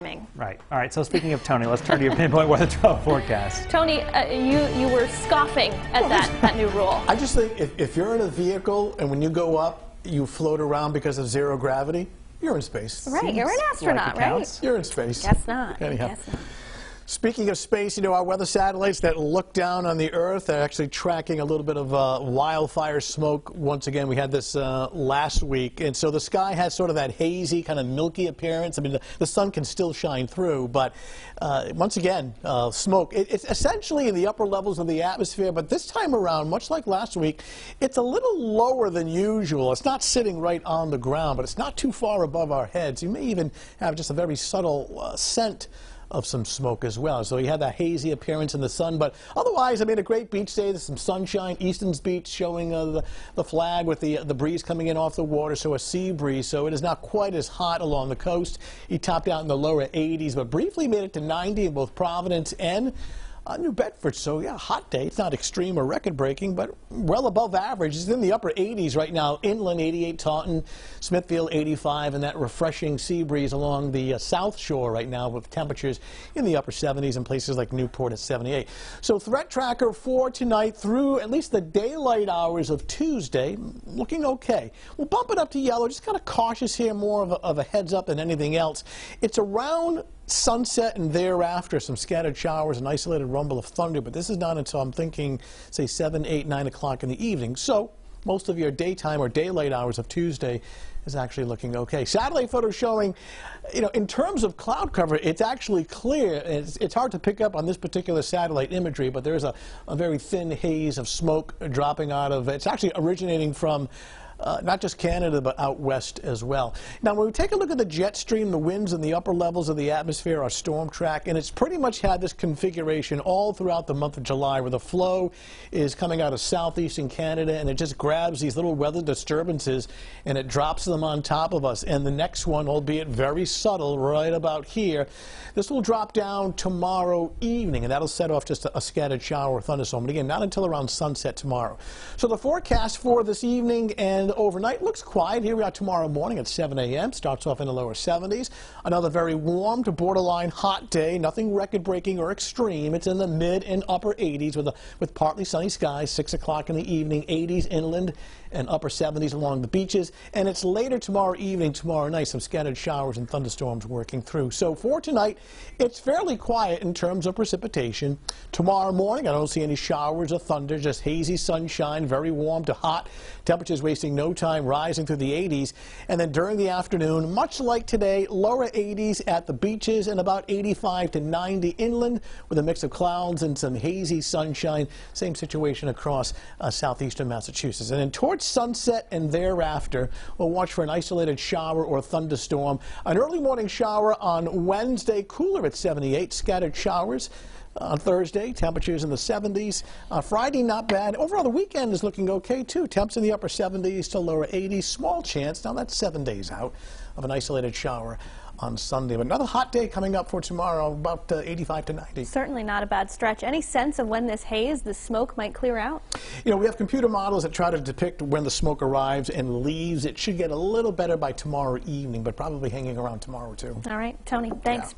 Right. All right. So speaking of Tony, let's turn to your Pinpoint Weather 12 forecast. Tony, you were scoffing at that new rule. I just think if you're in a vehicle and when you go up, you float around because of zero gravity, you're in space. Right. You're an astronaut, right? You're in space. Guess not. Anyhow. Guess not. Speaking of space, you know, our weather satellites that look down on the Earth are actually tracking a little bit of wildfire smoke. Once again, we had this last week. And so the sky has sort of that hazy, kind of milky appearance. I mean, the sun can still shine through. But once again, smoke. It's essentially in the upper levels of the atmosphere. But this time around, much like last week, it's a little lower than usual. It's not sitting right on the ground, but it's not too far above our heads. You may even have just a very subtle scent of some smoke as well. So you have that hazy appearance in the sun, but otherwise, I mean, a great beach day. There's some sunshine. Easton's Beach showing the flag with the breeze coming in off the water, so a sea breeze. So it is not quite as hot along the coast. He topped out in the lower 80s, but briefly made it to 90 in both Providence and New Bedford. So yeah, hot day. It's not extreme or record-breaking, but well above average. It's in the upper 80s right now. Inland 88, Taunton, Smithfield 85, and that refreshing sea breeze along the south shore right now with temperatures in the upper 70s in places like Newport at 78. So threat tracker for tonight through at least the daylight hours of Tuesday, looking okay. We'll bump it up to yellow. Just kind of cautious here, more of a heads up than anything else. It's around sunset and thereafter some scattered showers and isolated rumble of thunder, but this is not until I'm thinking, say, 7, 8, 9 o'clock in the evening. So most of your daytime or daylight hours of Tuesday is actually looking okay. Satellite photos showing, you know, in terms of cloud cover, it's actually clear. It's hard to pick up on this particular satellite imagery, but there's a very thin haze of smoke dropping out of it. It's actually originating from not just Canada, but out west as well. Now, when we take a look at the jet stream, the winds in the upper levels of the atmosphere are storm track, and it's pretty much had this configuration all throughout the month of July, where the flow is coming out of southeastern Canada, and it just grabs these little weather disturbances, and it drops them on top of us. And the next one, albeit very subtle, right about here, this will drop down tomorrow evening, and that'll set off just a scattered shower or thunderstorm. But again, not until around sunset tomorrow. So the forecast for this evening and overnight looks quiet. Here we are tomorrow morning at 7 a.m. Starts off in the lower 70s. Another very warm to borderline hot day. Nothing record-breaking or extreme. It's in the mid and upper 80s with partly sunny skies. 6 o'clock in the evening, 80s inland and upper 70s along the beaches. And it's later tomorrow evening, tomorrow night, some scattered showers and thunderstorms working through. So for tonight, it's fairly quiet in terms of precipitation. Tomorrow morning, I don't see any showers or thunder, just hazy sunshine, very warm to hot. Temperatures wasting no time, rising through the 80s. And then during the afternoon, much like today, lower 80s at the beaches and about 85 to 90 inland with a mix of clouds and some hazy sunshine. Same situation across southeastern Massachusetts. And then towards sunset and thereafter, we'll watch for an isolated shower or thunderstorm. An early morning shower on Wednesday, cooler at 78, scattered showers. On Thursday, temperatures in the 70s. Friday, not bad. Overall, the weekend is looking okay, too. Temps in the upper 70s to lower 80s. Small chance, now that's 7 days out, of an isolated shower on Sunday. But another hot day coming up for tomorrow, about 85 to 90. Certainly not a bad stretch. Any sense of when this haze, the smoke, might clear out? You know, we have computer models that try to depict when the smoke arrives and leaves. It should get a little better by tomorrow evening, but probably hanging around tomorrow, too. All right, Tony, thanks. Yeah.